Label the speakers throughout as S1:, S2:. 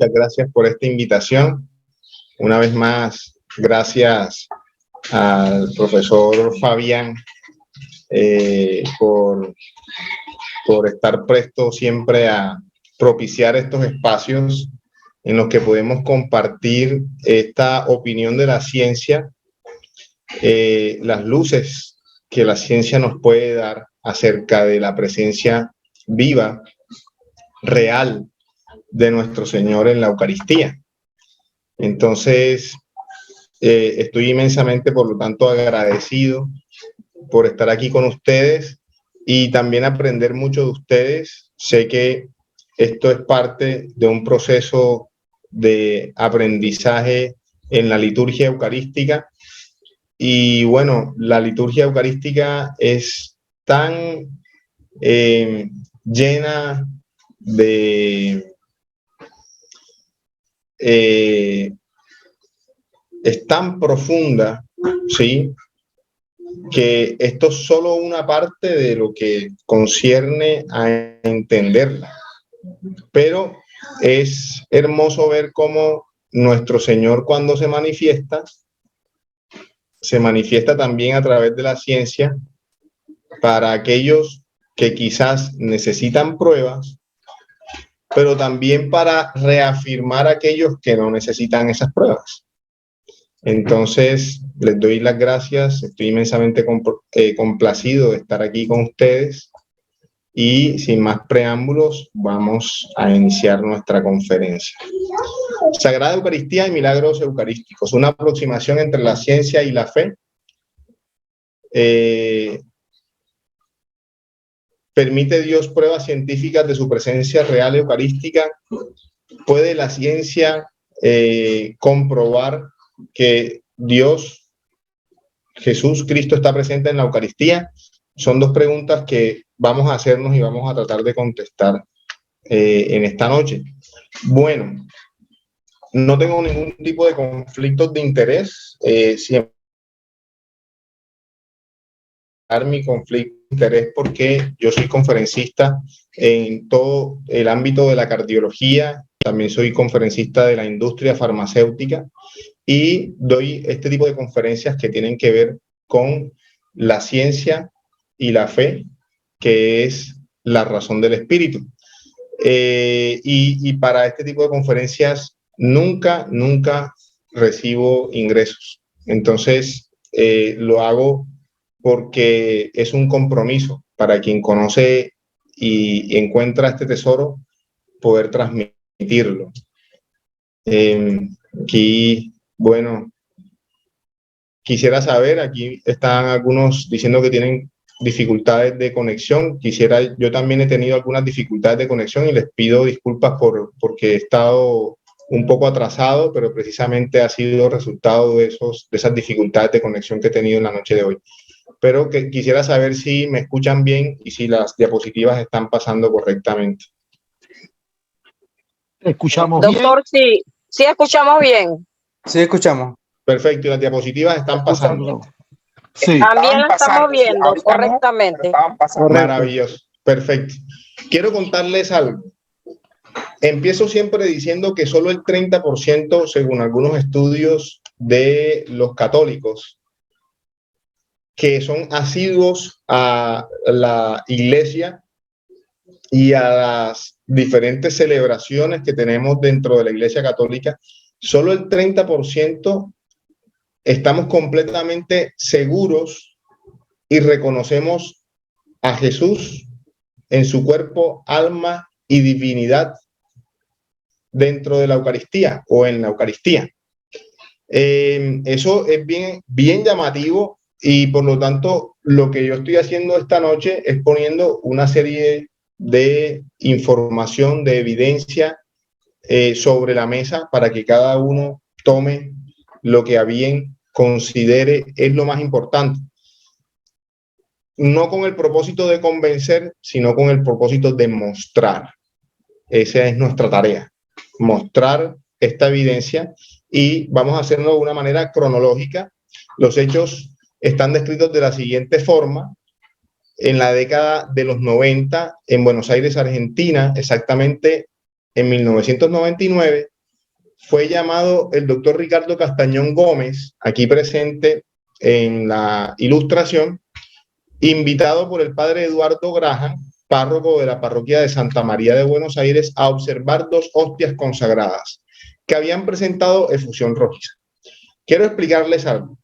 S1: muchas gracias por esta invitación. Una vez más, gracias al profesor Fabián por estar presto siempre a propiciar estos espacios en los que podemos compartir esta opinión de la ciencia, las luces que la ciencia nos puede dar acerca de la presencia viva, real, de nuestro Señor en la Eucaristía. Entonces, estoy inmensamente, por lo tanto, agradecido por estar aquí con ustedes y también aprender mucho de ustedes. Sé que esto es parte de un proceso de aprendizaje en la liturgia eucarística. Y bueno, la liturgia eucarística es tan llena de... es tan profunda, ¿sí?, que esto es solo una parte de lo que concierne a entenderla. Pero es hermoso ver cómo nuestro Señor, cuando se manifiesta también a través de la ciencia para aquellos que quizás necesitan pruebas, pero también para reafirmar a aquellos que no necesitan esas pruebas. Entonces, les doy las gracias, estoy inmensamente complacido de estar aquí con ustedes y sin más preámbulos vamos a iniciar nuestra conferencia. Sagrada Eucaristía y milagros eucarísticos, una aproximación entre la ciencia y la fe. ¿Permite Dios pruebas científicas de su presencia real eucarística? ¿Puede la ciencia comprobar que Dios, Jesús, Cristo está presente en la Eucaristía? Son dos preguntas que vamos a hacernos y vamos a tratar de contestar en esta noche. Bueno, no tengo ningún tipo de conflictos de interés. Siempre mi conflicto de interés porque yo soy conferencista en todo el ámbito de la cardiología, también soy conferencista de la industria farmacéutica y doy este tipo de conferencias que tienen que ver con la ciencia y la fe, que es la razón del espíritu. Y para este tipo de conferencias nunca recibo ingresos. Entonces, lo hago porque es un compromiso para quien conoce y encuentra este tesoro, poder transmitirlo. Aquí, bueno, quisiera saber, aquí están algunos diciendo que tienen dificultades de conexión. Yo también he tenido algunas dificultades de conexión y les pido disculpas porque he estado un poco atrasado, pero precisamente ha sido resultado de esas dificultades de conexión que he tenido en la noche de hoy. Pero que quisiera saber si me escuchan bien y si las diapositivas están pasando correctamente.
S2: ¿Escuchamos bien?
S3: Doctor, sí escuchamos bien.
S2: Sí, escuchamos.
S1: Perfecto, y las diapositivas están pasando.
S2: Sí.
S3: También la estamos viendo correctamente.
S1: Maravilloso, perfecto. Quiero contarles algo. Empiezo siempre diciendo que solo el 30%, según algunos estudios de los católicos, que son asiduos a la iglesia y a las diferentes celebraciones que tenemos dentro de la Iglesia Católica, solo el 30% estamos completamente seguros y reconocemos a Jesús en su cuerpo, alma y divinidad dentro de la Eucaristía o en la Eucaristía. Eso es bien llamativo y por lo tanto lo que yo estoy haciendo esta noche es poniendo una serie de información, de evidencia sobre la mesa para que cada uno tome lo que a bien considere es lo más importante. No con el propósito de convencer, sino con el propósito de mostrar. Esa es nuestra tarea, mostrar esta evidencia y vamos a hacerlo de una manera cronológica. Los hechos están descritos de la siguiente forma. En la década de los 90, en Buenos Aires, Argentina, exactamente en 1999, fue llamado el doctor Ricardo Castañón Gómez, aquí presente en la ilustración, invitado por el padre Eduardo Graham, párroco de la parroquia de Santa María de Buenos Aires, a observar dos hostias consagradas que habían presentado efusión rojiza. Quiero explicarles algo.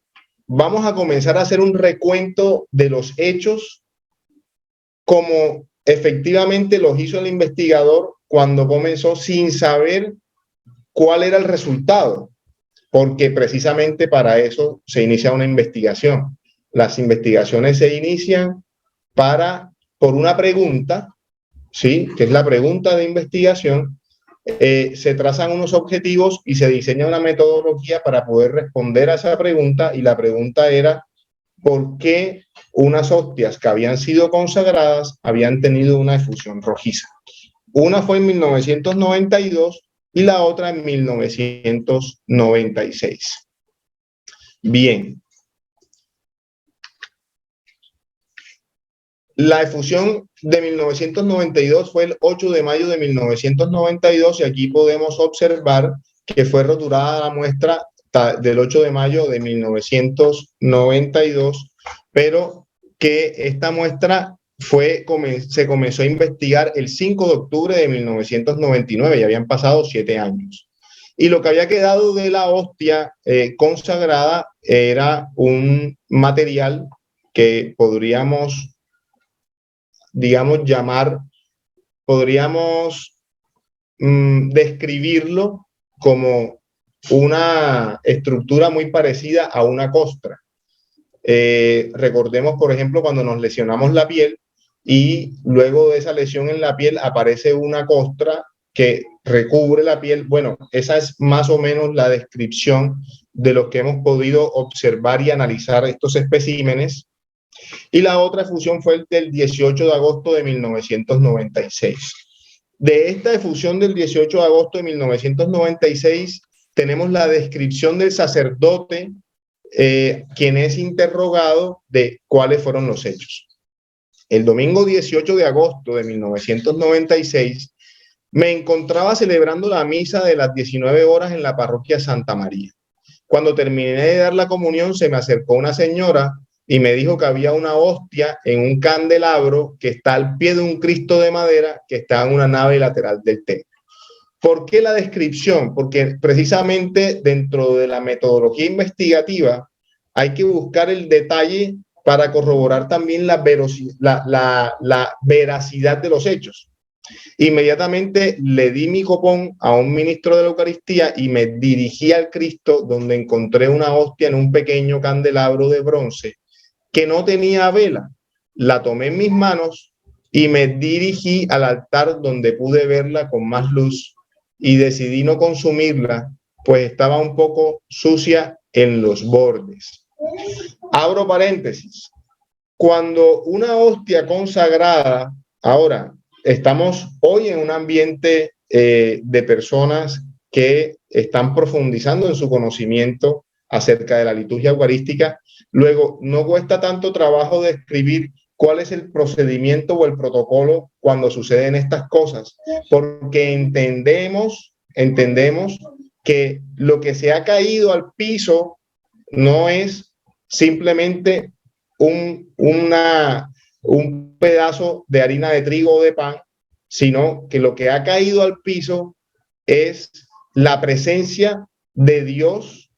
S1: Vamos a comenzar a hacer un recuento de los hechos como efectivamente los hizo el investigador cuando comenzó, sin saber cuál era el resultado, porque precisamente para eso se inicia una investigación. Las investigaciones se inician por una pregunta, ¿sí? Que es la pregunta de investigación. Se trazan unos objetivos y se diseña una metodología para poder responder a esa pregunta, y la pregunta era ¿por qué unas hostias que habían sido consagradas habían tenido una efusión rojiza? Una fue en 1992 y la otra en 1996. Bien. La efusión de 1992 fue el 8 de mayo de 1992 y aquí podemos observar que fue roturada la muestra del 8 de mayo de 1992, pero que esta muestra se comenzó a investigar el 5 de octubre de 1999, ya habían pasado 7 años. Y lo que había quedado de la hostia consagrada era un material que podríamos, digamos, describirlo como una estructura muy parecida a una costra. Recordemos, por ejemplo, cuando nos lesionamos la piel y luego de esa lesión en la piel aparece una costra que recubre la piel. Bueno, esa es más o menos la descripción de lo que hemos podido observar y analizar estos especímenes. Y la otra efusión fue el del 18 de agosto de 1996. De esta efusión del 18 de agosto de 1996 tenemos la descripción del sacerdote, quien es interrogado de cuáles fueron los hechos. El domingo 18 de agosto de 1996 me encontraba celebrando la misa de las 19 horas en la parroquia Santa María. Cuando terminé de dar la comunión, se me acercó una señora y me dijo que había una hostia en un candelabro que está al pie de un Cristo de madera que está en una nave lateral del templo. ¿Por qué la descripción? Porque precisamente dentro de la metodología investigativa hay que buscar el detalle para corroborar también la veracidad de los hechos. Inmediatamente le di mi copón a un ministro de la Eucaristía y me dirigí al Cristo, donde encontré una hostia en un pequeño candelabro de bronce que no tenía vela. La tomé en mis manos y me dirigí al altar, donde pude verla con más luz, y decidí no consumirla, pues estaba un poco sucia en los bordes. Abro paréntesis. Cuando una hostia consagrada, ahora estamos hoy en un ambiente de personas que están profundizando en su conocimiento acerca de la liturgia eucarística. Luego, no cuesta tanto trabajo describir cuál es el procedimiento o el protocolo cuando suceden estas cosas, porque entendemos que lo que se ha caído al piso no es simplemente un pedazo de harina de trigo o de pan, sino que lo que ha caído al piso es la presencia de Dios,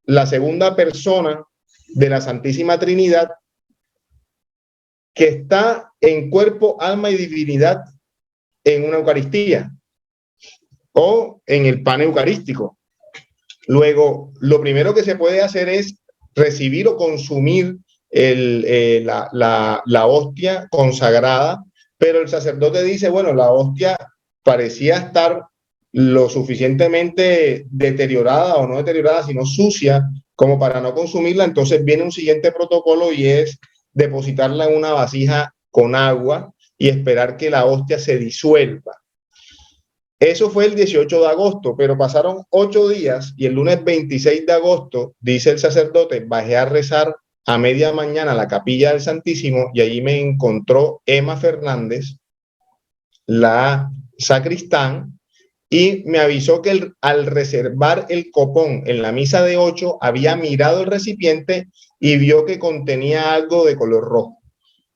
S1: la segunda persona de la Santísima Trinidad, que está en cuerpo, alma y divinidad en una Eucaristía o en el pan eucarístico. Luego, lo primero que se puede hacer es recibir o consumir la hostia consagrada, pero el sacerdote dice, bueno, la hostia parecía estar lo suficientemente deteriorada, o no deteriorada, sino sucia, como para no consumirla. Entonces viene un siguiente protocolo y es depositarla en una vasija con agua y esperar que la hostia se disuelva. Eso fue el 18 de agosto, pero pasaron 8 días y el lunes 26 de agosto, dice el sacerdote, bajé a rezar a media mañana a la capilla del Santísimo y allí me encontró Emma Fernández, la sacristán, y me avisó que al reservar el copón en la misa de 8 había mirado el recipiente y vio que contenía algo de color rojo.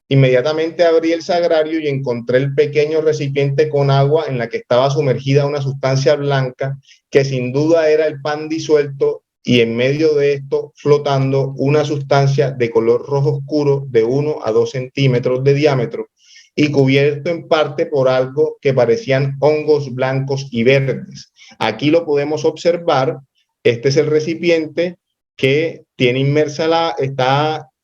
S1: Inmediatamente abrí el sagrario y encontré el pequeño recipiente con agua en la que estaba sumergida una sustancia blanca que sin duda era el pan disuelto, y en medio de esto flotando una sustancia de color rojo oscuro de 1 a 2 centímetros de diámetro y cubierto en parte por algo que parecían hongos blancos y verdes. Aquí lo podemos observar. Este es el recipiente que tiene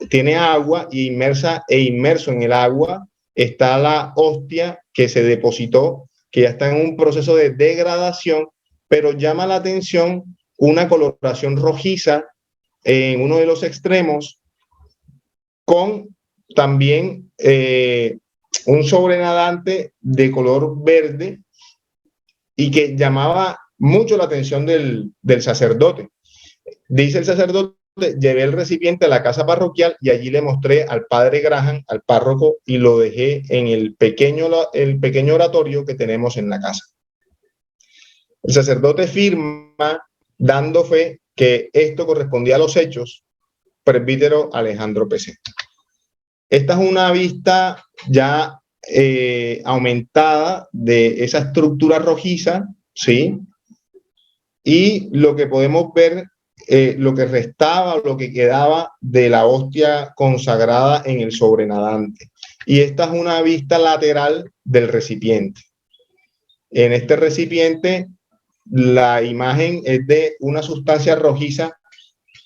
S1: tiene agua, y inmerso en el agua está la hostia que se depositó, que ya está en un proceso de degradación, pero llama la atención una coloración rojiza en uno de los extremos, con también un sobrenadante de color verde, y que llamaba mucho la atención del sacerdote. Dice el sacerdote: llevé el recipiente a la casa parroquial y allí le mostré al padre Graham, al párroco, y lo dejé en el pequeño oratorio que tenemos en la casa. El sacerdote firma dando fe que esto correspondía a los hechos. Presbítero Alejandro P.C. Esta es una vista ya aumentada de esa estructura rojiza, ¿sí? Y lo que podemos ver, lo que restaba, lo que quedaba de la hostia consagrada en el sobrenadante. Y esta es una vista lateral del recipiente. En este recipiente, la imagen es de una sustancia rojiza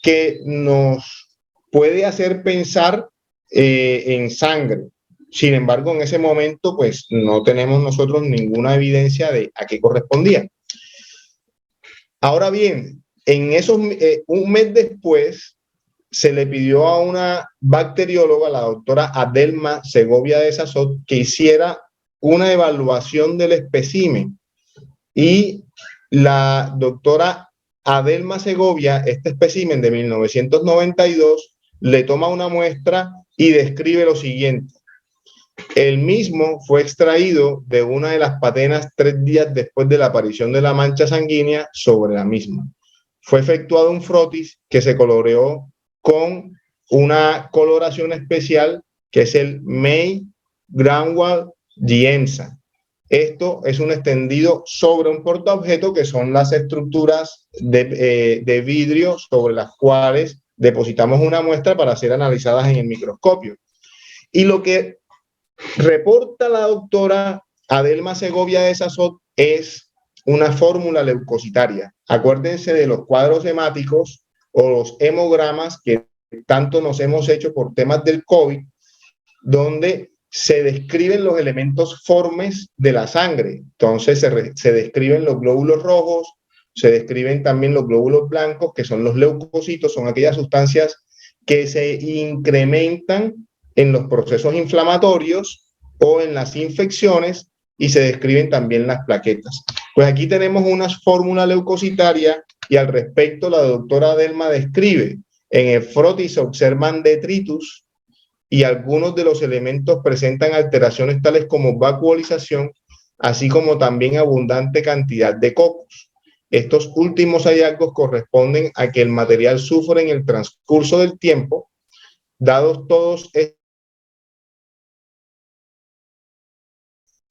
S1: que nos puede hacer pensar en sangre. Sin embargo, en ese momento, pues no tenemos nosotros ninguna evidencia de a qué correspondía. Ahora bien, un mes después, se le pidió a una bacterióloga, la doctora Adelma Segovia de Sazot, que hiciera una evaluación del espécimen. Y la doctora Adelma Segovia, este espécimen de 1992, le toma una muestra y describe lo siguiente: el mismo fue extraído de una de las patenas 3 días después de la aparición de la mancha sanguínea sobre la misma. Fue efectuado un frotis que se coloreó con una coloración especial que es el May Granwald Giemsa. Esto es un extendido sobre un portaobjeto, que son las estructuras de vidrio sobre las cuales depositamos una muestra para ser analizadas en el microscopio. Y lo que reporta la doctora Adelma Segovia de Sazot es una fórmula leucocitaria. Acuérdense de los cuadros hemáticos o los hemogramas que tanto nos hemos hecho por temas del COVID, donde se describen los elementos formes de la sangre. Entonces se describen los glóbulos rojos, se describen también los glóbulos blancos, que son los leucocitos, son aquellas sustancias que se incrementan en los procesos inflamatorios o en las infecciones, y se describen también las plaquetas. Pues aquí tenemos una fórmula leucocitaria, y al respecto la doctora Adelma describe: en el frotis se observan detritus y algunos de los elementos presentan alteraciones tales como vacuolización, así como también abundante cantidad de cocos. Estos últimos hallazgos corresponden a que el material sufre en el transcurso del tiempo, dadas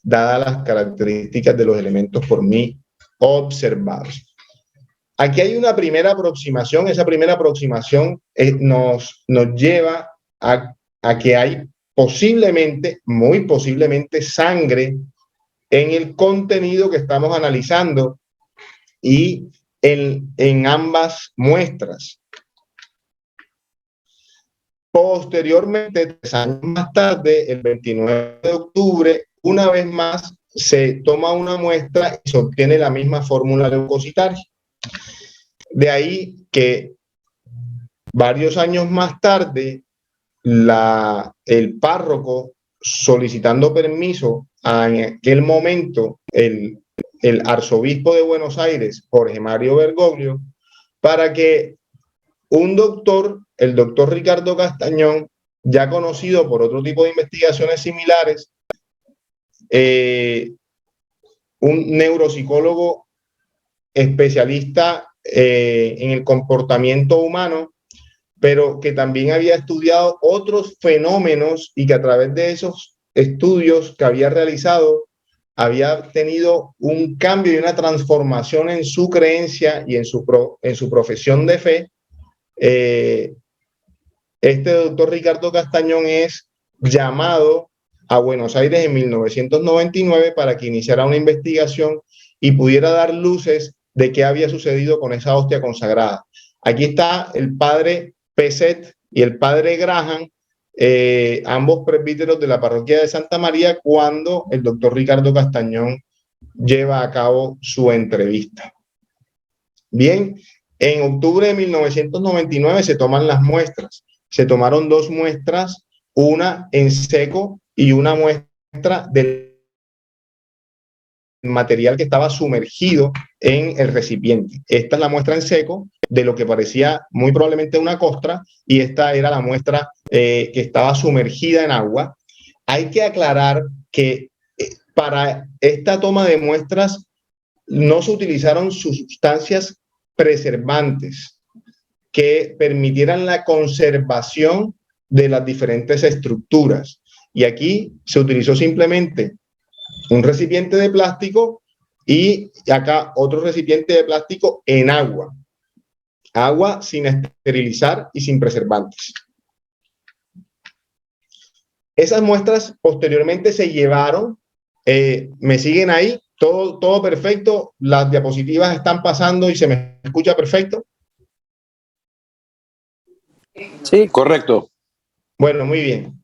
S1: las características de los elementos por mí observados. Aquí hay una primera aproximación. Esa primera aproximación nos lleva a que hay posiblemente, muy posiblemente, sangre en el contenido que estamos analizando y en ambas muestras. Posteriormente, 3 años más tarde, el 29 de octubre, una vez más se toma una muestra y se obtiene la misma fórmula leucocitaria. De ahí que varios años más tarde, el párroco, solicitando permiso en aquel momento, el arzobispo de Buenos Aires, Jorge Mario Bergoglio, para que un doctor, el doctor Ricardo Castañón, ya conocido por otro tipo de investigaciones similares, un neuropsicólogo especialista en el comportamiento humano, pero que también había estudiado otros fenómenos y que a través de esos estudios que había realizado había tenido un cambio y una transformación en su creencia y en su profesión de fe. Este doctor Ricardo Castañón es llamado a Buenos Aires en 1999 para que iniciara una investigación y pudiera dar luces de qué había sucedido con esa hostia consagrada. Aquí está el padre Peset y el padre Graham, ambos presbíteros de la parroquia de Santa María, cuando el doctor Ricardo Castañón lleva a cabo su entrevista. Bien, en octubre de 1999 se toman las muestras. Se tomaron 2 muestras, una en seco y una muestra del material que estaba sumergido en el recipiente. Esta es la muestra en seco de lo que parecía muy probablemente una costra, y esta era la muestra que estaba sumergida en agua. Hay que aclarar que para esta toma de muestras no se utilizaron sustancias preservantes que permitieran la conservación de las diferentes estructuras. Y aquí se utilizó simplemente un recipiente de plástico y acá otro recipiente de plástico en agua. Agua sin esterilizar y sin preservantes. Esas muestras posteriormente se llevaron, ¿me siguen ahí? Todo perfecto, las diapositivas están pasando y se me escucha perfecto.
S4: Sí, correcto.
S1: Bueno, muy bien.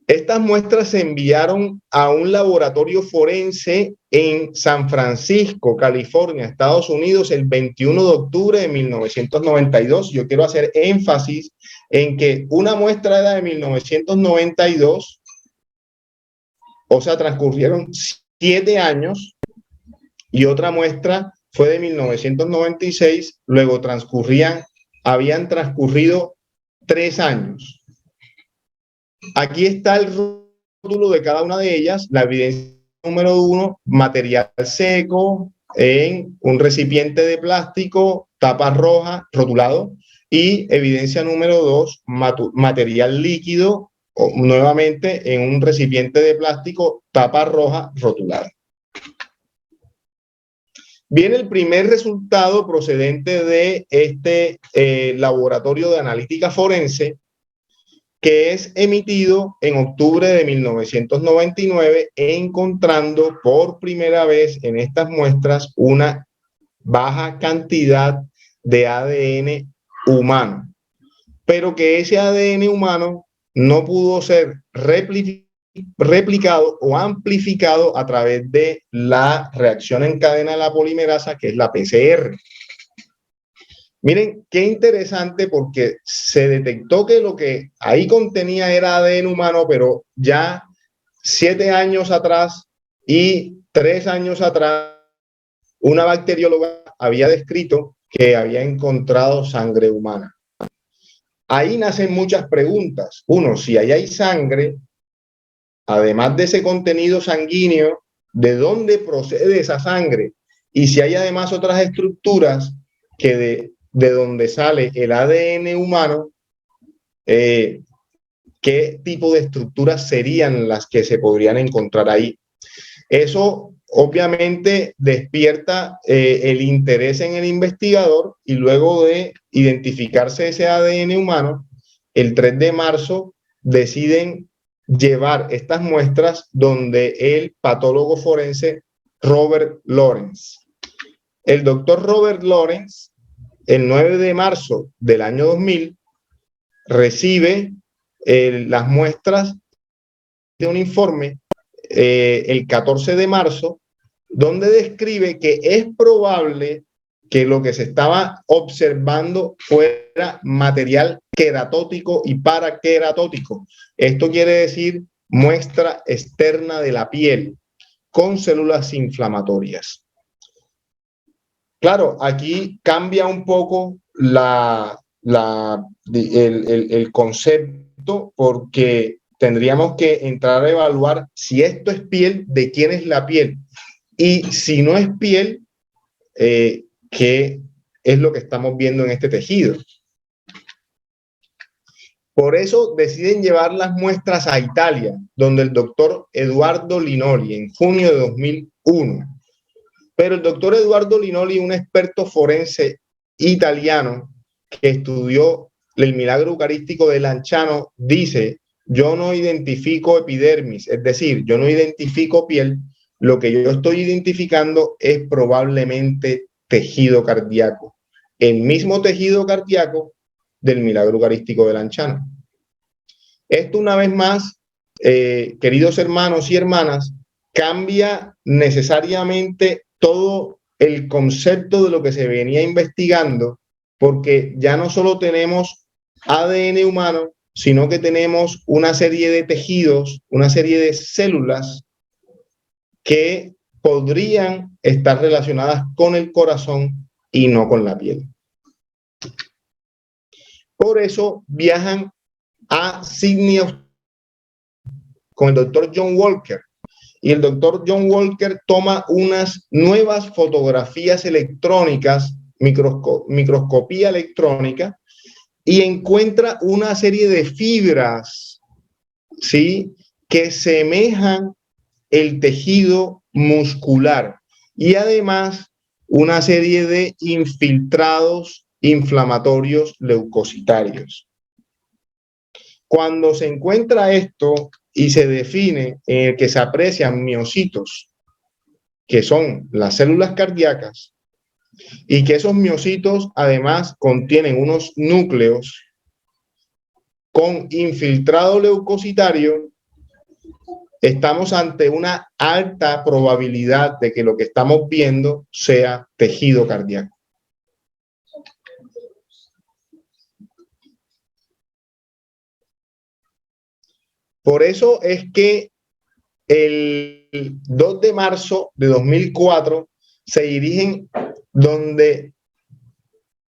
S1: Estas muestras se enviaron a un laboratorio forense en San Francisco, California, Estados Unidos, el 21 de octubre de 1992. Yo quiero hacer énfasis en que una muestra era de 1992, o sea, transcurrieron 7 años, y otra muestra fue de 1996, luego habían transcurrido 3 años. Aquí está el rótulo de cada una de ellas. La evidencia número 1, material seco en un recipiente de plástico, tapa roja, rotulado. Y evidencia número 2, material líquido, nuevamente en un recipiente de plástico, tapa roja, rotulada. Viene el primer resultado procedente de este laboratorio de analítica forense, que es emitido en octubre de 1999, encontrando por primera vez en estas muestras una baja cantidad de ADN humano, pero que ese ADN humano no pudo ser replicado o amplificado a través de la reacción en cadena de la polimerasa, que es la PCR. Miren qué interesante, porque se detectó que lo que ahí contenía era ADN humano, pero ya 7 años atrás y 3 años atrás, una bacterióloga había descrito que había encontrado sangre humana. Ahí nacen muchas preguntas. Uno, si ahí hay sangre, además de ese contenido sanguíneo, ¿de dónde procede esa sangre? Y si hay además otras estructuras que de donde sale el ADN humano, ¿qué tipo de estructuras serían las que se podrían encontrar ahí? Eso obviamente despierta el interés en el investigador, y luego de identificarse ese ADN humano, el 3 de marzo deciden llevar estas muestras donde el patólogo forense Robert Lawrence. El doctor Robert Lawrence, el 9 de marzo del año 2000, recibe las muestras de un informe el 14 de marzo, donde describe que es probable que lo que se estaba observando fuera material queratótico y paraqueratótico. Esto quiere decir muestra externa de la piel con células inflamatorias. Claro, aquí cambia un poco el concepto, porque tendríamos que entrar a evaluar si esto es piel, de quién es la piel. Y si no es piel, qué es lo que estamos viendo en este tejido. Por eso deciden llevar las muestras a Italia, donde el doctor Eduardo Linoli, en junio de 2001. Pero el doctor Eduardo Linoli, un experto forense italiano que estudió el milagro eucarístico de Lanciano, dice: yo no identifico epidermis, es decir, yo no identifico piel, lo que yo estoy identificando es probablemente tejido cardíaco, el mismo tejido cardíaco del milagro eucarístico de Lanciano. Esto, una vez más, queridos hermanos y hermanas, cambia necesariamente todo el concepto de lo que se venía investigando, porque ya no solo tenemos ADN humano, sino que tenemos una serie de tejidos, una serie de células que podrían estar relacionadas con el corazón y no con la piel. Por eso viajan a Sydney con el doctor John Walker, y el doctor John Walker toma unas nuevas fotografías electrónicas, microscopía electrónica, y encuentra una serie de fibras, ¿sí?, que semejan el tejido muscular, y además una serie de infiltrados inflamatorios leucocitarios. Cuando se encuentra esto y se define que se aprecian miocitos, que son las células cardíacas, y que esos miocitos además contienen unos núcleos con infiltrado leucocitario, estamos ante una alta probabilidad de que lo que estamos viendo sea tejido cardíaco. Por eso es que el 2 de marzo de 2004 se dirigen donde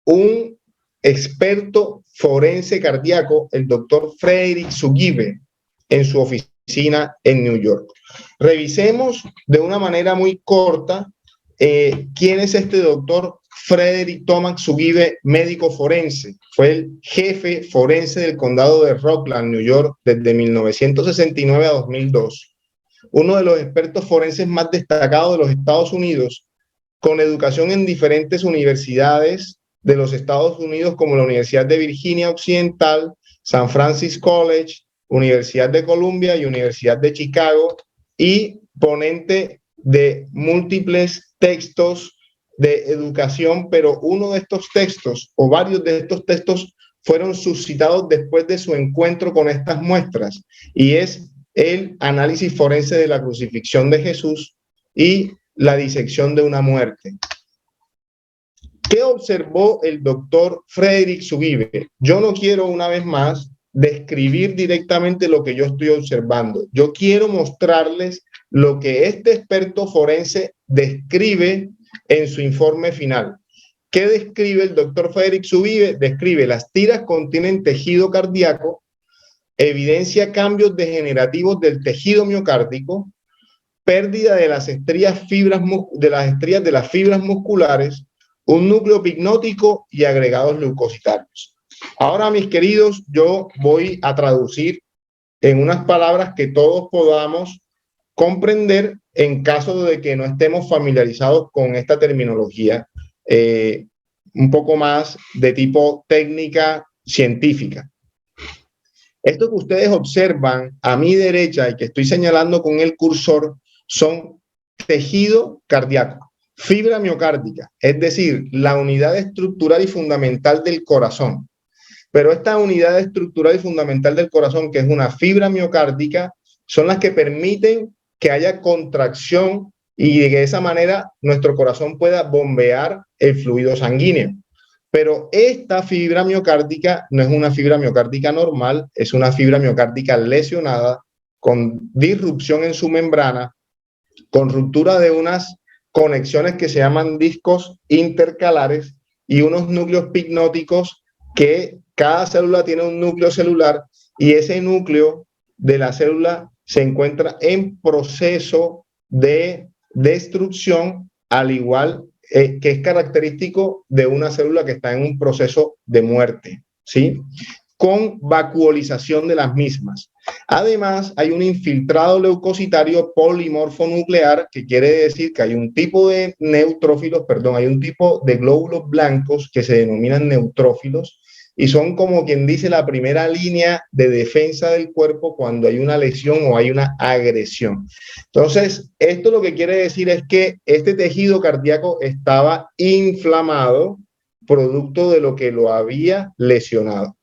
S1: un experto forense cardíaco, el doctor Frederick Zugibe, en su oficina en New York. Revisemos de una manera muy corta quién es este doctor Frederick Thomas Zugibe, médico forense. Fue el jefe forense del condado de Rockland, New York, desde 1969 a 2002. Uno de los expertos forenses más destacados de los Estados Unidos, con educación en diferentes universidades de los Estados Unidos, como la Universidad de Virginia Occidental, San Francisco College, Universidad de Columbia y Universidad de Chicago, y ponente de múltiples textos de educación, pero uno de estos textos o varios de estos textos fueron suscitados después de su encuentro con estas muestras, y es el análisis forense de la crucifixión de Jesús y la disección de una muerte. ¿Qué observó el doctor Frederick Zugibe? Yo no quiero, una vez más, describir directamente lo que yo estoy observando. Yo quiero mostrarles lo que este experto forense describe en su informe final. ¿Qué describe el doctor Frederick Zugibe? Describe: las tiras contienen tejido cardíaco, evidencia cambios degenerativos del tejido miocárdico, pérdida de las estrías de las fibras musculares, un núcleo picnótico y agregados leucocitarios. Ahora, mis queridos, yo voy a traducir en unas palabras que todos podamos comprender en caso de que no estemos familiarizados con esta terminología, un poco más de tipo técnica científica. Esto que ustedes observan a mi derecha y que estoy señalando con el cursor son tejido cardíaco, fibra miocárdica, es decir, la unidad estructural y fundamental del corazón. Pero esta unidad estructural y fundamental del corazón, que es una fibra miocárdica, son las que permiten que haya contracción y de esa manera nuestro corazón pueda bombear el fluido sanguíneo. Pero esta fibra miocárdica no es una fibra miocárdica normal, es una fibra miocárdica lesionada, con disrupción en su membrana, con ruptura de unas conexiones que se llaman discos intercalares y unos núcleos picnóticos, que cada célula tiene un núcleo celular, y ese núcleo de la célula se encuentra en proceso de destrucción, al igual que es característico de una célula que está en un proceso de muerte, ¿sí? Con vacuolización de las mismas. Además, hay un infiltrado leucocitario polimorfonuclear, que quiere decir que hay un tipo de neutrófilos, perdón, hay un tipo de glóbulos blancos que se denominan neutrófilos y son, como quien dice, la primera línea de defensa del cuerpo cuando hay una lesión o hay una agresión. Entonces, esto lo que quiere decir es que este tejido cardíaco estaba inflamado, producto de lo que lo había lesionado.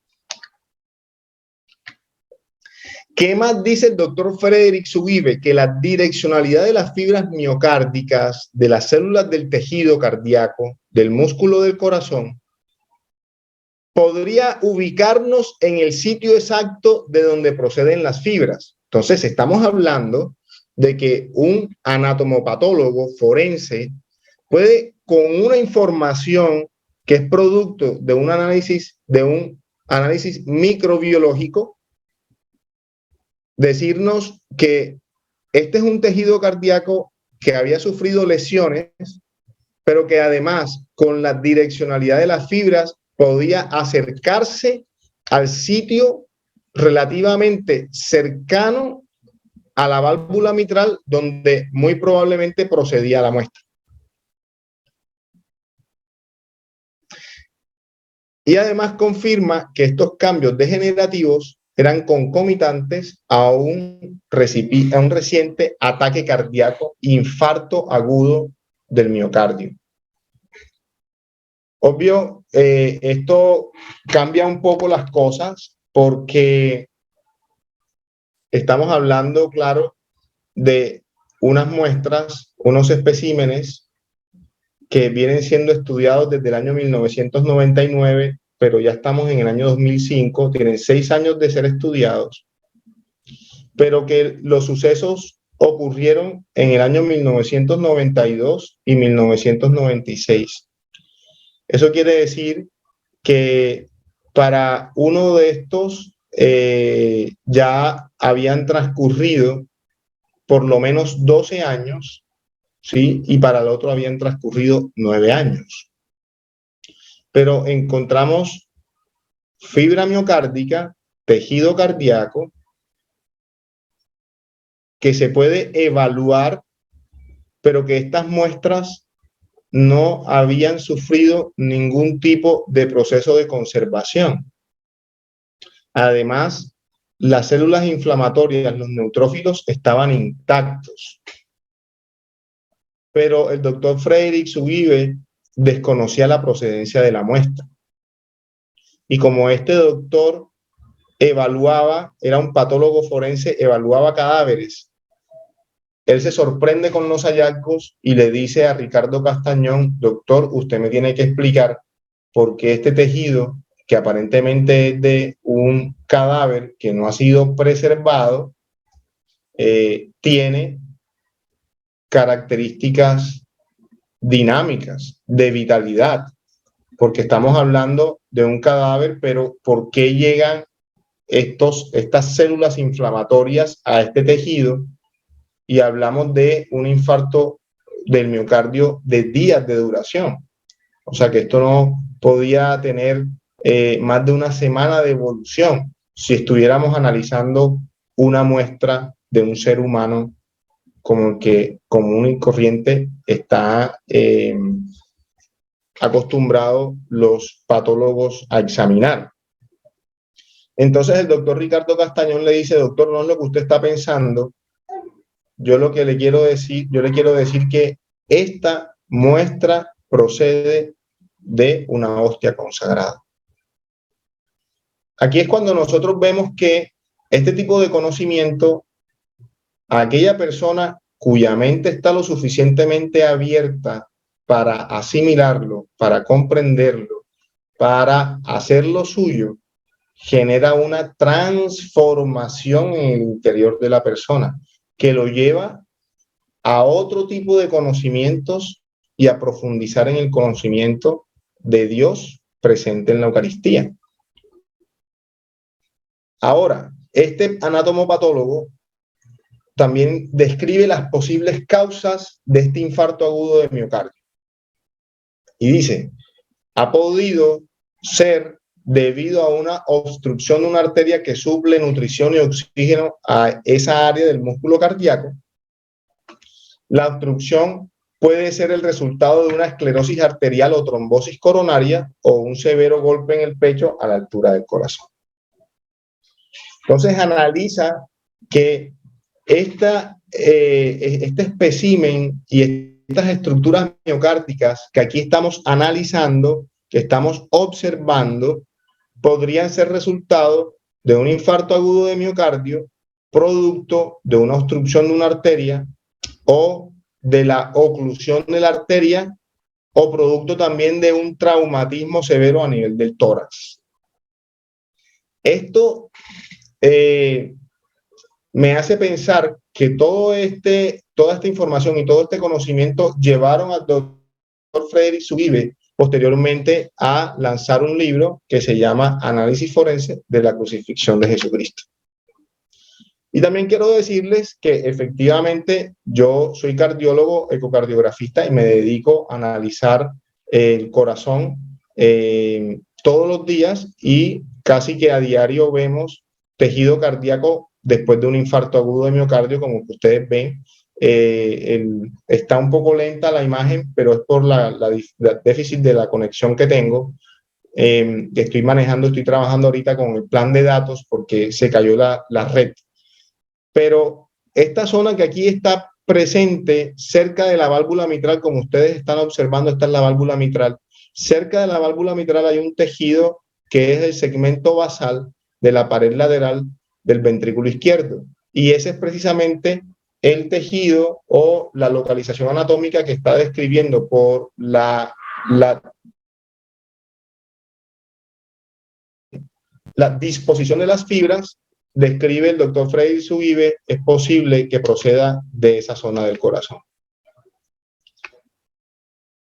S1: ¿Qué más dice el doctor Frederick Zugibe? Que la direccionalidad de las fibras miocárdicas, de las células del tejido cardíaco, del músculo del corazón, podría ubicarnos en el sitio exacto de donde proceden las fibras. Entonces, estamos hablando de que un anatomopatólogo forense puede, con una información que es producto de un análisis microbiológico, decirnos que este es un tejido cardíaco que había sufrido lesiones, pero que además, con la direccionalidad de las fibras, podía acercarse al sitio relativamente cercano a la válvula mitral donde muy probablemente procedía la muestra. Y además confirma que estos cambios degenerativos eran concomitantes a un reciente ataque cardíaco, infarto agudo del miocardio. Obvio, esto cambia un poco las cosas porque estamos hablando, claro, de unas muestras, unos especímenes que vienen siendo estudiados desde el año 1999, pero ya estamos en el año 2005, tienen 6 años de ser estudiados, pero que los sucesos ocurrieron en el año 1992 y 1996. Eso quiere decir que para uno de estos ya habían transcurrido por lo menos 12 años, ¿sí? Y para el otro habían transcurrido 9 años. Pero encontramos fibra miocárdica, tejido cardíaco, que se puede evaluar, pero que estas muestras no habían sufrido ningún tipo de proceso de conservación. Además, las células inflamatorias, los neutrófilos, estaban intactos. Pero el doctor Frederick Zugibe desconocía la procedencia de la muestra. Y como este doctor evaluaba, era un patólogo forense, evaluaba cadáveres, él se sorprende con los hallazgos y le dice a Ricardo Castañón: doctor, usted me tiene que explicar por qué este tejido, que aparentemente es de un cadáver que no ha sido preservado, tiene características dinámicas, de vitalidad, porque estamos hablando de un cadáver, pero ¿por qué llegan estas células inflamatorias a este tejido? Y hablamos de un infarto del miocardio de días de duración. O sea que esto no podía tener más de una semana de evolución si estuviéramos analizando una muestra de un ser humano como el que común y corriente está acostumbrado los patólogos a examinar. Entonces el doctor Ricardo Castañón le dice: doctor, no es lo que usted está pensando. Yo le quiero decir que esta muestra procede de una hostia consagrada. Aquí es cuando nosotros vemos que este tipo de conocimiento, a aquella persona cuya mente está lo suficientemente abierta para asimilarlo, para comprenderlo, para hacerlo suyo, genera una transformación en el interior de la persona que lo lleva a otro tipo de conocimientos y a profundizar en el conocimiento de Dios presente en la Eucaristía. Ahora, este anatomopatólogo también describe las posibles causas de este infarto agudo de miocardio. Y dice, ha podido ser debido a una obstrucción de una arteria que suple nutrición y oxígeno a esa área del músculo cardíaco. La obstrucción puede ser el resultado de una esclerosis arterial o trombosis coronaria o un severo golpe en el pecho a la altura del corazón. Entonces analiza que este espécimen y estas estructuras miocárdicas que aquí estamos analizando, que estamos observando, podrían ser resultado de un infarto agudo de miocardio, producto de una obstrucción de una arteria o de la oclusión de la arteria o producto también de un traumatismo severo a nivel del tórax. Esto me hace pensar que toda esta información y todo este conocimiento llevaron al doctor Frederick Zugibe posteriormente a lanzar un libro que se llama Análisis Forense de la Crucifixión de Jesucristo. Y también quiero decirles que efectivamente yo soy cardiólogo, ecocardiografista y me dedico a analizar el corazón todos los días y casi que a diario vemos tejido cardíaco después de un infarto agudo de miocardio, como ustedes ven. Está un poco lenta la imagen, pero es por la déficit de la conexión que tengo. Estoy trabajando ahorita con el plan de datos porque se cayó la red. Pero esta zona que aquí está presente cerca de la válvula mitral, como ustedes están observando, esta es la válvula mitral. Cerca de la válvula mitral hay un tejido que es el segmento basal de la pared lateral del ventrículo izquierdo. Y ese es precisamente el tejido o la localización anatómica que está describiendo por la disposición de las fibras. Describe el doctor Frederick Zugibe, es posible que proceda de esa zona del corazón.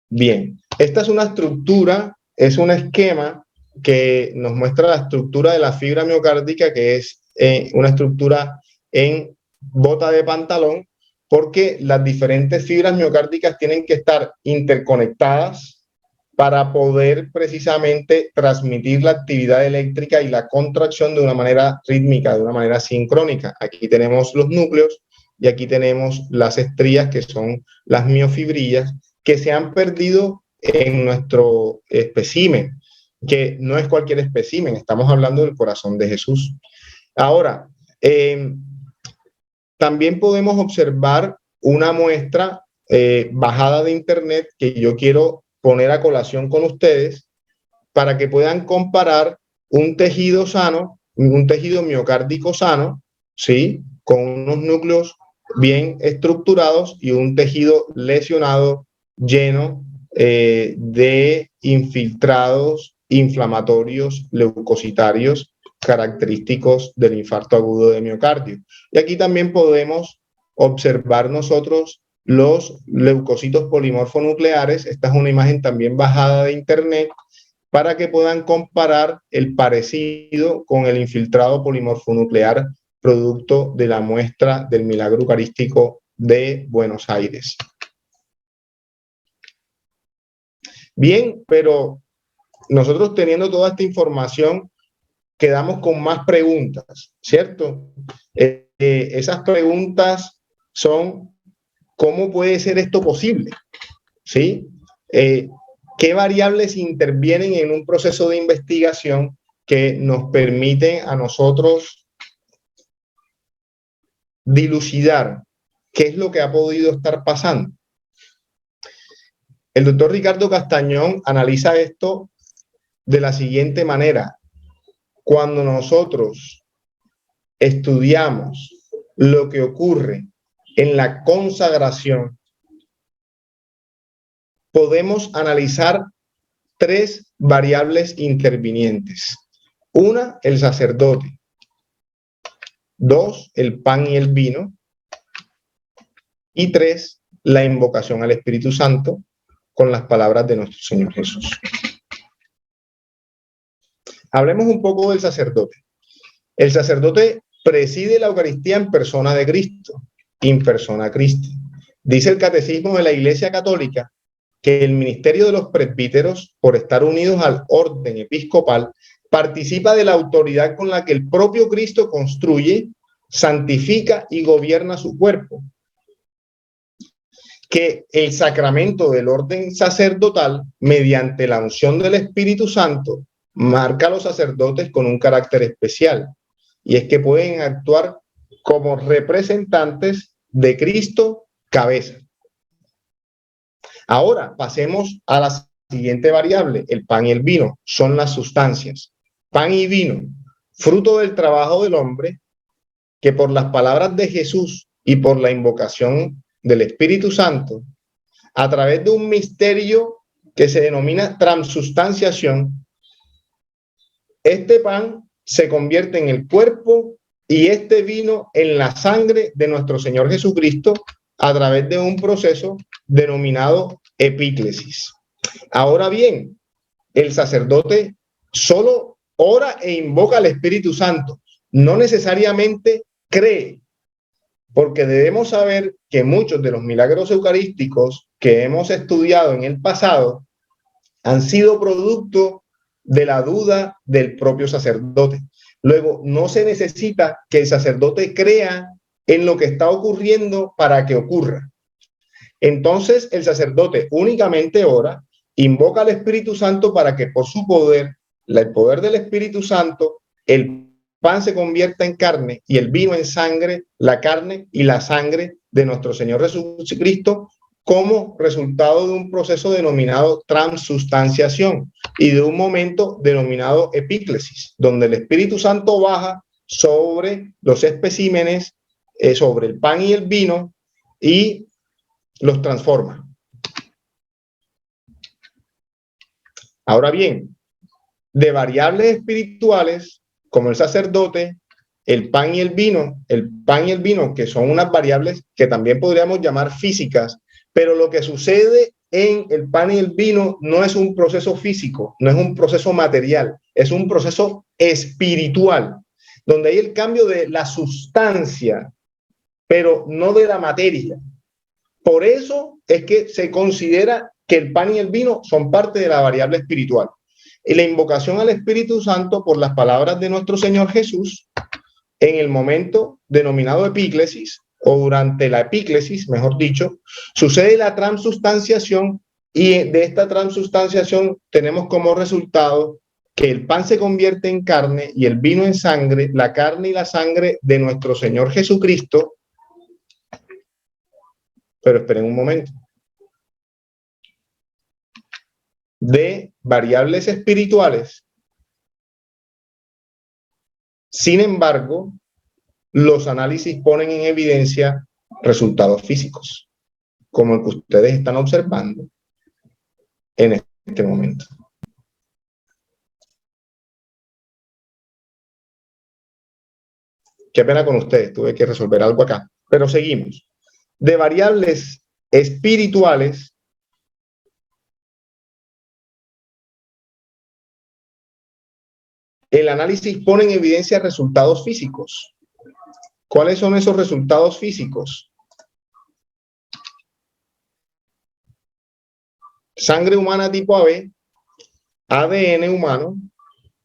S1: Bien, esta es una estructura, es un esquema que nos muestra la estructura de la fibra miocárdica, que es una estructura en bota de pantalón, porque las diferentes fibras miocárdicas tienen que estar interconectadas para poder precisamente transmitir la actividad eléctrica y la contracción de una manera rítmica, de una manera sincrónica. Aquí tenemos los núcleos y aquí tenemos las estrías, que son las miofibrillas, que se han perdido en nuestro espécimen, que no es cualquier espécimen, estamos hablando del corazón de Jesús. Ahora, también podemos observar una muestra bajada de internet que yo quiero poner a colación con ustedes para que puedan comparar un tejido sano, un tejido miocárdico sano, ¿sí? Con unos núcleos bien estructurados y un tejido lesionado lleno de infiltrados inflamatorios leucocitarios característicos del infarto agudo de miocardio. Y aquí también podemos observar nosotros los leucocitos polimorfonucleares. Esta es una imagen también bajada de internet para que puedan comparar el parecido con el infiltrado polimorfonuclear producto de la muestra del Milagro Eucarístico de Buenos Aires. Bien, pero nosotros teniendo toda esta información quedamos con más preguntas, ¿cierto? Esas preguntas son: ¿cómo puede ser esto posible? ¿Sí? ¿Qué variables intervienen en un proceso de investigación que nos permiten a nosotros dilucidar qué es lo que ha podido estar pasando? El doctor Ricardo Castañón analiza esto de la siguiente manera: cuando nosotros estudiamos lo que ocurre en la consagración, podemos analizar tres variables intervinientes. Una, el sacerdote. Dos, el pan y el vino. Y tres, la invocación al Espíritu Santo con las palabras de nuestro Señor Jesús. Hablemos un poco del sacerdote. El sacerdote preside la Eucaristía en persona de Cristo, in persona Christi. Dice el Catecismo de la Iglesia Católica que el ministerio de los presbíteros, por estar unidos al orden episcopal, participa de la autoridad con la que el propio Cristo construye, santifica y gobierna su cuerpo. Que el sacramento del orden sacerdotal, mediante la unción del Espíritu Santo, marca a los sacerdotes con un carácter especial, y es que pueden actuar como representantes de Cristo, cabeza. Ahora pasemos a la siguiente variable: el pan y el vino son las sustancias. Pan y vino, fruto del trabajo del hombre, que por las palabras de Jesús y por la invocación del Espíritu Santo, a través de un misterio que se denomina transubstanciación, este pan se convierte en el cuerpo y este vino en la sangre de nuestro Señor Jesucristo a través de un proceso denominado epíclesis. Ahora bien, el sacerdote solo ora e invoca al Espíritu Santo, no necesariamente cree, porque debemos saber que muchos de los milagros eucarísticos que hemos estudiado en el pasado han sido producto de la duda del propio sacerdote. Luego, no se necesita que el sacerdote crea en lo que está ocurriendo para que ocurra. Entonces, el sacerdote únicamente ora, invoca al Espíritu Santo para que por su poder, el poder del Espíritu Santo, el pan se convierta en carne y el vino en sangre, la carne y la sangre de nuestro Señor Jesucristo, como resultado de un proceso denominado transubstanciación y de un momento denominado epíclesis, donde el Espíritu Santo baja sobre los especímenes, sobre el pan y el vino, y los transforma. Ahora bien, de variables espirituales, como el sacerdote, el pan y el vino, que son unas variables que también podríamos llamar físicas, pero lo que sucede en el pan y el vino no es un proceso físico, no es un proceso material, es un proceso espiritual, donde hay el cambio de la sustancia, pero no de la materia. Por eso es que se considera que el pan y el vino son parte de la variable espiritual. Y la invocación al Espíritu Santo por las palabras de nuestro Señor Jesús en el momento denominado epíclesis, o durante la epíclesis, mejor dicho, sucede la transubstanciación, y de esta transubstanciación tenemos como resultado que el pan se convierte en carne y el vino en sangre, la carne y la sangre de nuestro Señor Jesucristo. Pero esperen un momento. De variables espirituales. Sin embargo, los análisis ponen en evidencia resultados físicos, como el que ustedes están observando en este momento. Qué pena con ustedes, tuve que resolver algo acá, pero seguimos. De variables espirituales, el análisis pone en evidencia resultados físicos. ¿Cuáles son esos resultados físicos? Sangre humana tipo AB, ADN humano,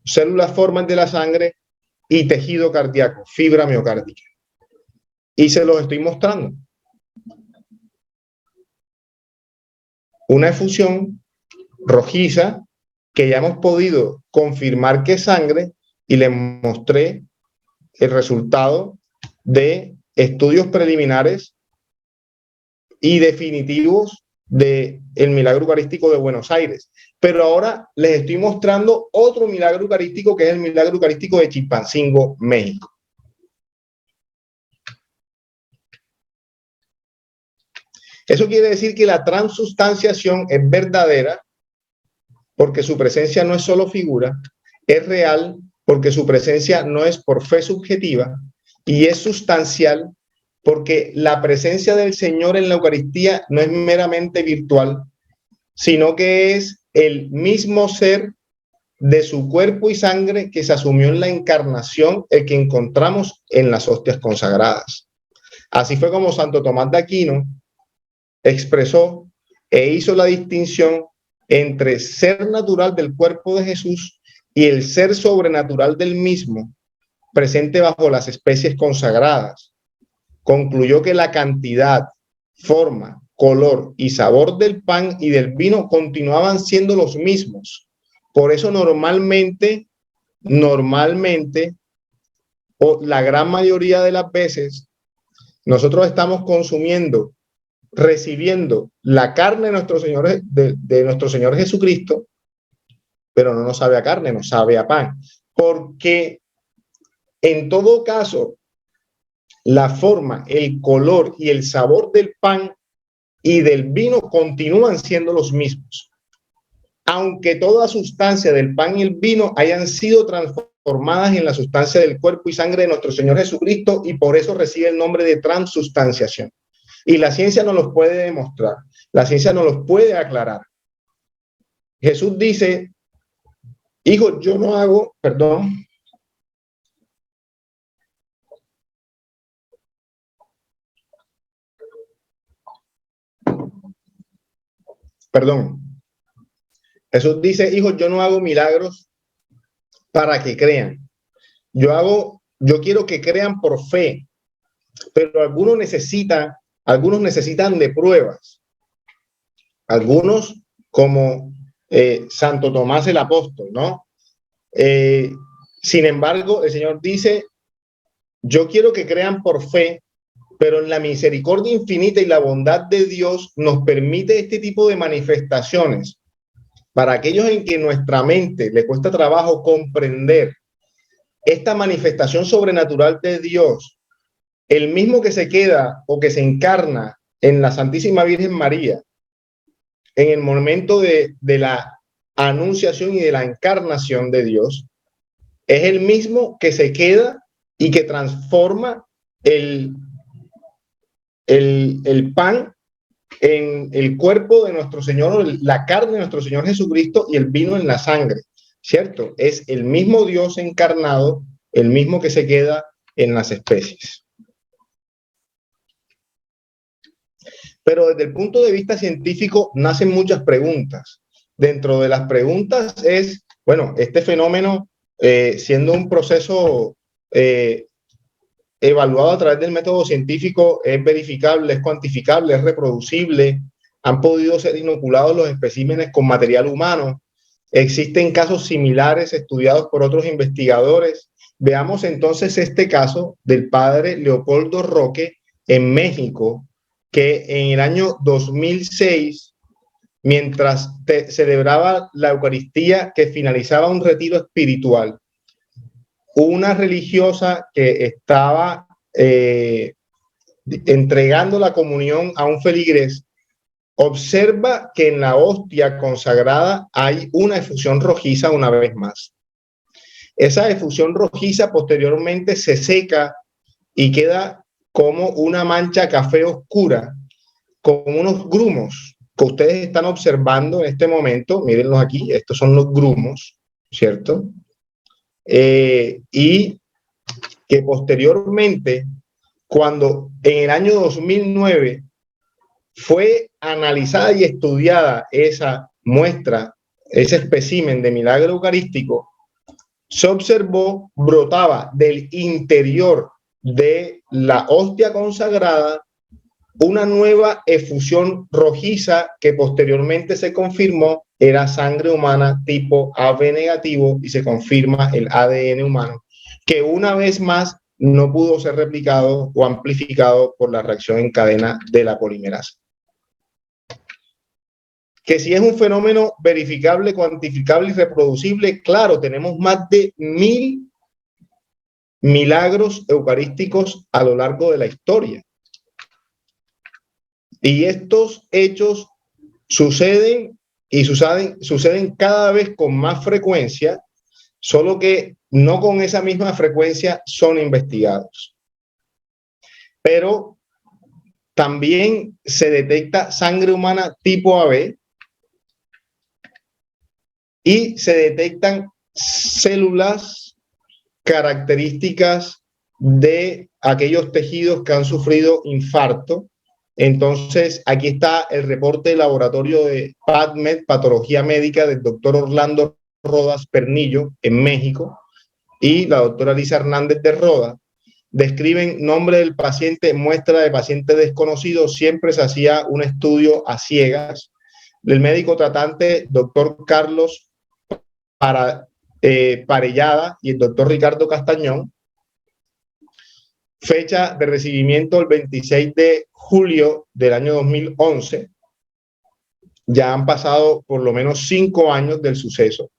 S1: células formas de la sangre y tejido cardíaco, fibra miocárdica. Y se los estoy mostrando. Una efusión rojiza que ya hemos podido confirmar que es sangre, y les mostré el resultado de estudios preliminares y definitivos del milagro eucarístico de Buenos Aires. Pero ahora les estoy mostrando otro milagro eucarístico, que es el milagro eucarístico de Chilpancingo, México. Eso quiere decir que la transubstanciación es verdadera, porque su presencia no es solo figura, es real porque su presencia no es por fe subjetiva, y es sustancial porque la presencia del Señor en la Eucaristía no es meramente virtual, sino que es el mismo ser de su cuerpo y sangre que se asumió en la encarnación, el que encontramos en las hostias consagradas. Así fue como Santo Tomás de Aquino expresó e hizo la distinción entre ser natural del cuerpo de Jesús y el ser sobrenatural del mismo, presente bajo las especies consagradas. Concluyó que la cantidad, forma, color y sabor del pan y del vino continuaban siendo los mismos. Por eso normalmente, o la gran mayoría de las veces, nosotros estamos consumiendo, recibiendo la carne de nuestro Señor Jesucristo, pero no nos sabe a carne, nos sabe a pan. Porque en todo caso, la forma, el color y el sabor del pan y del vino continúan siendo los mismos, aunque toda sustancia del pan y el vino hayan sido transformadas en la sustancia del cuerpo y sangre de nuestro Señor Jesucristo, y por eso recibe el nombre de transustanciación. Y la ciencia nos los puede demostrar, la ciencia nos los puede aclarar. Jesús dice, hijo, yo no hago, perdón, Jesús dice, hijo, yo no hago milagros para que crean. Yo quiero que crean por fe, pero algunos necesitan de pruebas. Algunos, como Santo Tomás el apóstol, ¿no? Sin embargo, el Señor dice, yo quiero que crean por fe, pero en la misericordia infinita y la bondad de Dios nos permite este tipo de manifestaciones para aquellos en que nuestra mente le cuesta trabajo comprender esta manifestación sobrenatural de Dios, el mismo que se queda o que se encarna en la Santísima Virgen María, en el momento de la anunciación y de la encarnación de Dios, es el mismo que se queda y que transforma el pan en el cuerpo de nuestro Señor, la carne de nuestro Señor Jesucristo, y el vino en la sangre, ¿cierto? Es el mismo Dios encarnado, el mismo que se queda en las especies. Pero desde el punto de vista científico nacen muchas preguntas. Dentro de las preguntas es, bueno, este fenómeno, siendo un proceso evaluado a través del método científico, es verificable, es cuantificable, es reproducible, han podido ser inoculados los especímenes con material humano, existen casos similares estudiados por otros investigadores. Veamos entonces este caso del padre Leopoldo Roque en México, que en el año 2006, mientras celebraba la Eucaristía, que finalizaba un retiro espiritual, una religiosa que estaba entregando la comunión a un feligrés, observa que en la hostia consagrada hay una efusión rojiza una vez más. Esa efusión rojiza posteriormente se seca y queda como una mancha café oscura, con unos grumos que ustedes están observando en este momento. Mírenlos aquí, estos son los grumos, ¿cierto? Y que posteriormente, cuando en el año 2009 fue analizada y estudiada esa muestra, ese espécimen de milagro eucarístico, se observó, brotaba del interior de la hostia consagrada una nueva efusión rojiza que posteriormente se confirmó era sangre humana tipo AB negativo, y se confirma el ADN humano, que una vez más no pudo ser replicado o amplificado por la reacción en cadena de la polimerasa. Que si es un fenómeno verificable, cuantificable y reproducible, claro, tenemos más de 1000 milagros eucarísticos a lo largo de la historia. Y estos hechos suceden cada vez con más frecuencia, solo que no con esa misma frecuencia son investigados. Pero también se detecta sangre humana tipo AB y se detectan células características de aquellos tejidos que han sufrido infarto Entonces, aquí está el reporte del laboratorio de PATMED, Patología Médica, del doctor Orlando Rodas Pernillo, en México, y la doctora Lisa Hernández de Roda. Describen nombre del paciente, muestra de paciente desconocido, siempre se hacía un estudio a ciegas. El médico tratante, doctor Carlos Parellada y el doctor Ricardo Castañón. Fecha de recibimiento el 26 de julio del año 2011. Ya han pasado por lo menos 5 años del suceso.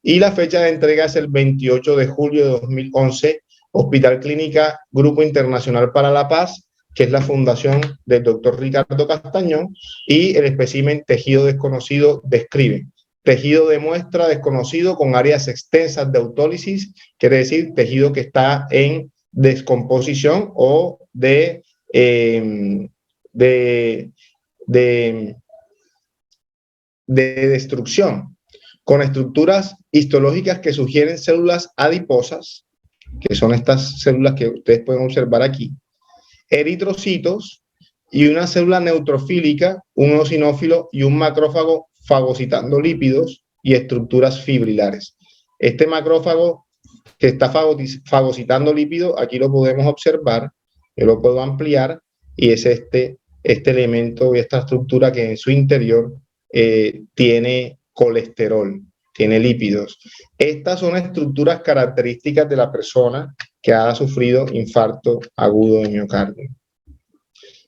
S1: Y la fecha de entrega es el 28 de julio de 2011, Hospital Clínica Grupo Internacional para la Paz, que es la fundación del doctor Ricardo Castañón, y el espécimen tejido desconocido describe. Tejido de muestra desconocido con áreas extensas de autólisis, quiere decir tejido que está en descomposición o de destrucción, con estructuras histológicas que sugieren células adiposas, que son estas células que ustedes pueden observar aquí, eritrocitos y una célula neutrofílica, un eosinófilo y un macrófago fagocitando lípidos y estructuras fibrilares. Este macrófago que está fagocitando lípidos, aquí lo podemos observar, yo lo puedo ampliar, y es este elemento y esta estructura que en su interior tiene colesterol, tiene lípidos. Estas son estructuras características de la persona que ha sufrido infarto agudo de miocardio.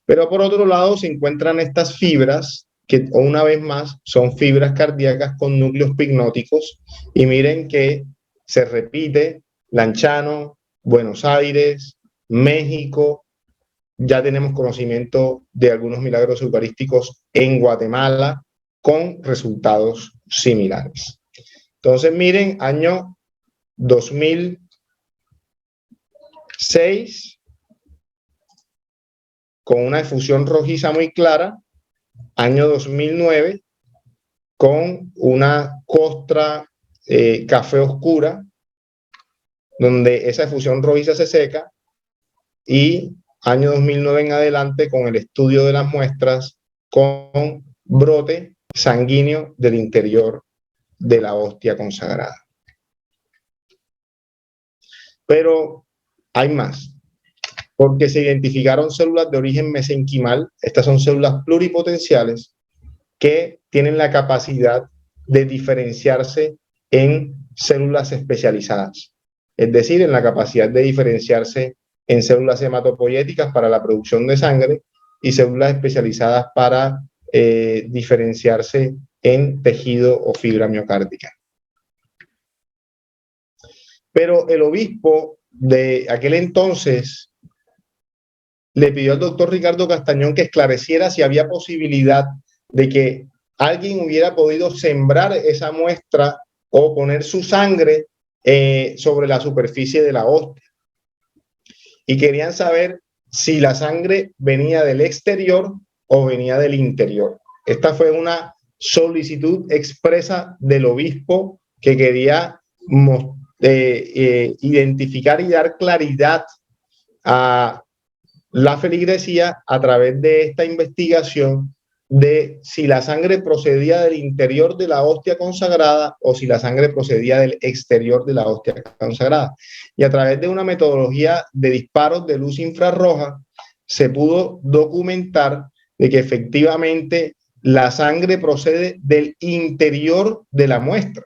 S1: Pero por otro lado se encuentran estas fibras que una vez más son fibras cardíacas con núcleos pignóticos, y miren que se repite Lanchano, Buenos Aires, México. Ya tenemos conocimiento de algunos milagros eucarísticos en Guatemala con resultados similares. Entonces miren, año 2006, con una efusión rojiza muy clara. Año 2009, con una costra café oscura, donde esa efusión rojiza se seca, y año 2009 en adelante con el estudio de las muestras con brote sanguíneo del interior de la hostia consagrada. Pero hay más, porque se identificaron células de origen mesenquimal. Estas son células pluripotenciales que tienen la capacidad de diferenciarse en células especializadas, es decir, en la capacidad de diferenciarse en células hematopoyéticas para la producción de sangre y células especializadas para diferenciarse en tejido o fibra miocárdica. Pero el obispo de aquel entonces le pidió al doctor Ricardo Castañón que esclareciera si había posibilidad de que alguien hubiera podido sembrar esa muestra o poner su sangre sobre la superficie de la hostia. Y querían saber si la sangre venía del exterior o venía del interior. Esta fue una solicitud expresa del obispo que quería identificar y dar claridad a la feligresía a través de esta investigación de si la sangre procedía del interior de la hostia consagrada o si la sangre procedía del exterior de la hostia consagrada. Y a través de una metodología de disparos de luz infrarroja se pudo documentar de que efectivamente la sangre procede del interior de la muestra,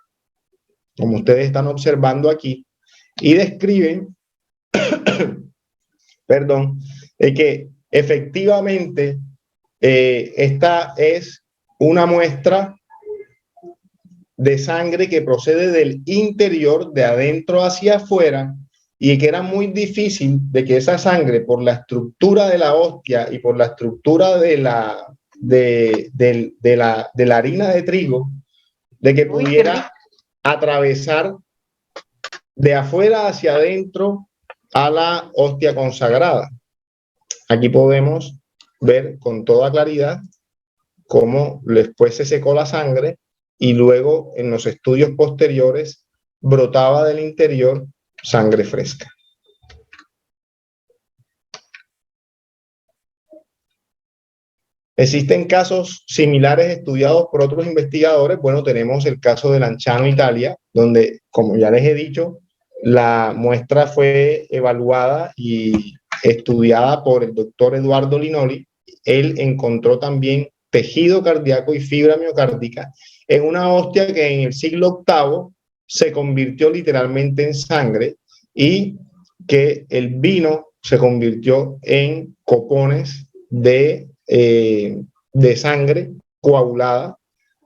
S1: como ustedes están observando aquí, y describen, perdón, de que efectivamente esta es una muestra de sangre que procede del interior, de adentro hacia afuera, y que era muy difícil de que esa sangre, por la estructura de la hostia y por la estructura de la harina de trigo, de que pudiera atravesar de afuera hacia adentro a la hostia consagrada. Aquí podemos ver con toda claridad cómo después se secó la sangre y luego en los estudios posteriores brotaba del interior sangre fresca. Existen casos similares estudiados por otros investigadores. Bueno, tenemos el caso de Lanciano, Italia, donde, como ya les he dicho, la muestra fue evaluada y estudiada por el doctor Eduardo Linoli. Él encontró también tejido cardíaco y fibra miocárdica en una hostia que en el siglo VIII se convirtió literalmente en sangre y que el vino se convirtió en copones de sangre coagulada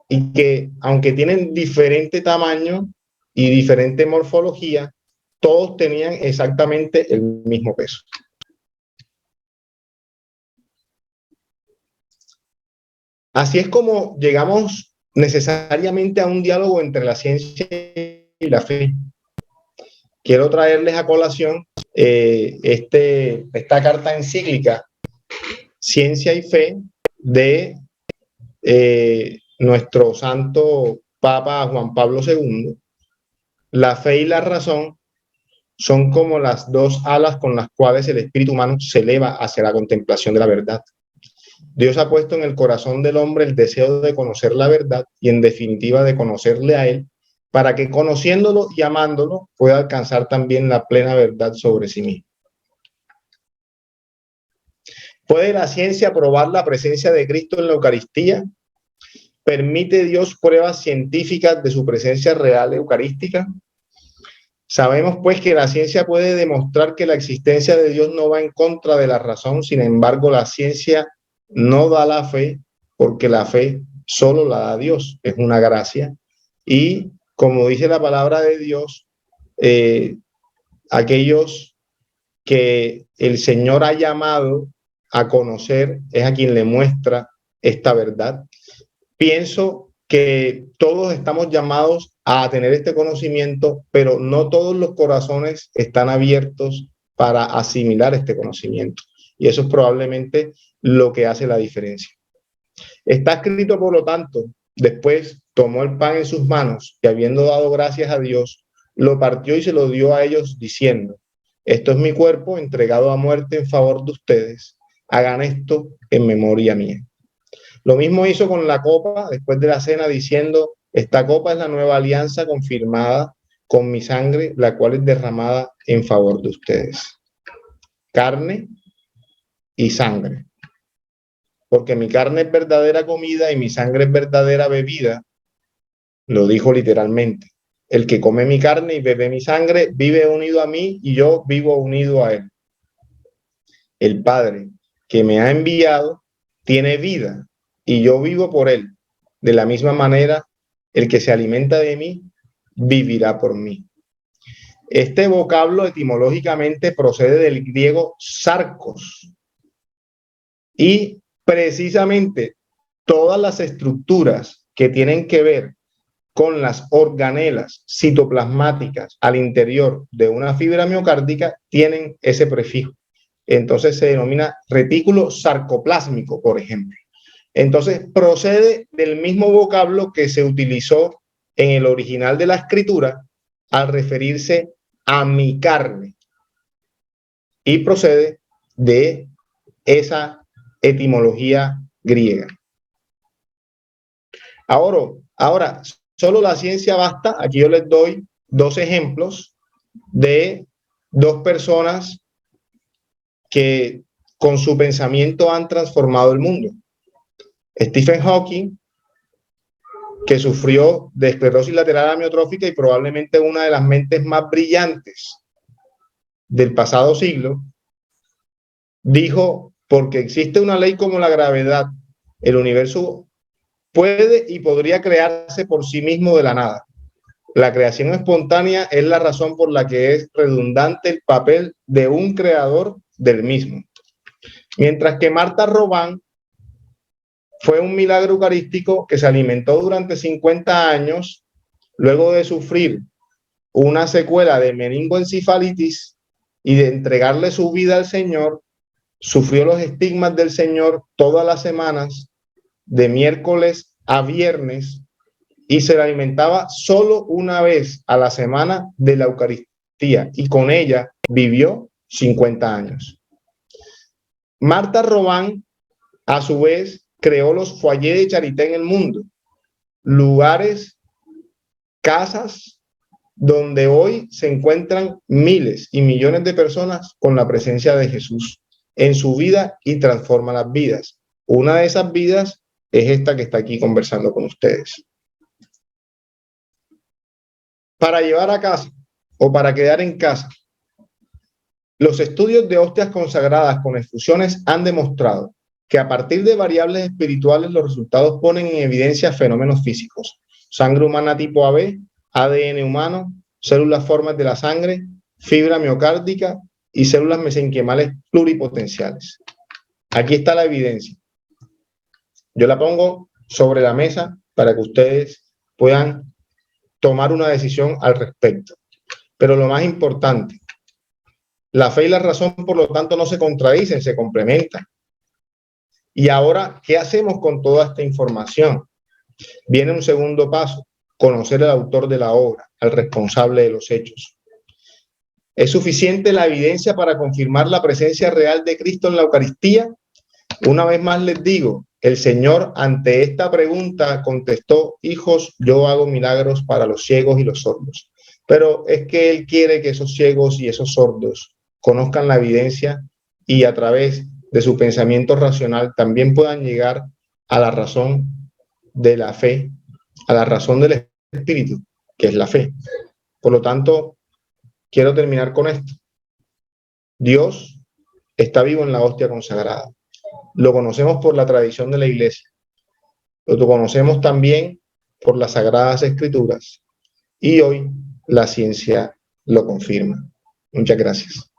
S1: y que, aunque tienen diferente tamaño y diferente morfología, todos tenían exactamente el mismo peso. Así es como llegamos necesariamente a un diálogo entre la ciencia y la fe. Quiero traerles a colación esta carta encíclica, Ciencia y Fe, de nuestro santo Papa Juan Pablo II. La fe y la razón son como las dos alas con las cuales el espíritu humano se eleva hacia la contemplación de la verdad. Dios ha puesto en el corazón del hombre el deseo de conocer la verdad y, en definitiva, de conocerle a él, para que, conociéndolo y amándolo, pueda alcanzar también la plena verdad sobre sí mismo. ¿Puede la ciencia probar la presencia de Cristo en la Eucaristía? ¿Permite Dios pruebas científicas de su presencia real eucarística? Sabemos pues que la ciencia puede demostrar que la existencia de Dios no va en contra de la razón. Sin embargo, la ciencia no da la fe, porque la fe solo la da Dios, es una gracia. Y como dice la palabra de Dios, aquellos que el Señor ha llamado a conocer es a quien le muestra esta verdad. Pienso que todos estamos llamados a tener este conocimiento, pero no todos los corazones están abiertos para asimilar este conocimiento. Y eso es probablemente lo que hace la diferencia. Está escrito, por lo tanto, después tomó el pan en sus manos y, habiendo dado gracias a Dios, lo partió y se lo dio a ellos, diciendo: esto es mi cuerpo entregado a muerte en favor de ustedes. Hagan esto en memoria mía. Lo mismo hizo con la copa después de la cena, diciendo: esta copa es la nueva alianza confirmada con mi sangre, la cual es derramada en favor de ustedes. Carne y sangre. Porque mi carne es verdadera comida y mi sangre es verdadera bebida. Lo dijo literalmente. El que come mi carne y bebe mi sangre vive unido a mí y yo vivo unido a él. El Padre que me ha enviado tiene vida y yo vivo por él. De la misma manera, el que se alimenta de mí vivirá por mí. Este vocablo etimológicamente procede del griego sarcos y precisamente todas las estructuras que tienen que ver con las organelas citoplasmáticas al interior de una fibra miocárdica tienen ese prefijo. Entonces se denomina retículo sarcoplásmico, por ejemplo. Entonces procede del mismo vocablo que se utilizó en el original de la escritura al referirse a mi carne, y procede de esa etimología griega. Ahora, solo la ciencia basta. Aquí yo les doy dos ejemplos de dos personas que con su pensamiento han transformado el mundo. Stephen Hawking, que sufrió de esclerosis lateral amiotrófica y probablemente una de las mentes más brillantes del pasado siglo, dijo: porque existe una ley como la gravedad, el universo puede y podría crearse por sí mismo de la nada. La creación espontánea es la razón por la que es redundante el papel de un creador del mismo. Mientras que Martha Robin fue un milagro eucarístico que se alimentó durante 50 años, luego de sufrir una secuela de meningoencefalitis y de entregarle su vida al Señor, sufrió los estigmas del Señor todas las semanas, de miércoles a viernes, y se alimentaba solo una vez a la semana de la Eucaristía, y con ella vivió 50 años. Martha Robin, a su vez, creó los foyers de charité en el mundo, lugares, casas, donde hoy se encuentran miles y millones de personas con la presencia de Jesús en su vida y transforma las vidas. Una de esas vidas es esta que está aquí conversando con ustedes. Para llevar a casa o para quedar en casa, los estudios de hostias consagradas con efusiones han demostrado que a partir de variables espirituales los resultados ponen en evidencia fenómenos físicos: sangre humana tipo AB, ADN humano, células formas de la sangre, fibra miocárdica y células mesenquimales pluripotenciales. Aquí está la evidencia. Yo la pongo sobre la mesa para que ustedes puedan tomar una decisión al respecto. Pero lo más importante, la fe y la razón, por lo tanto, no se contradicen, se complementan. Y ahora, ¿qué hacemos con toda esta información? Viene un segundo paso: conocer al autor de la obra, al responsable de los hechos. ¿Es suficiente la evidencia para confirmar la presencia real de Cristo en la Eucaristía? Una vez más les digo, el Señor ante esta pregunta contestó: hijos, yo hago milagros para los ciegos y los sordos. Pero es que Él quiere que esos ciegos y esos sordos conozcan la evidencia y a través de su pensamiento racional también puedan llegar a la razón de la fe, a la razón del Espíritu, que es la fe. Por lo tanto, quiero terminar con esto. Dios está vivo en la hostia consagrada. Lo conocemos por la tradición de la Iglesia. Lo conocemos también por las Sagradas Escrituras. Y hoy la ciencia lo confirma. Muchas gracias.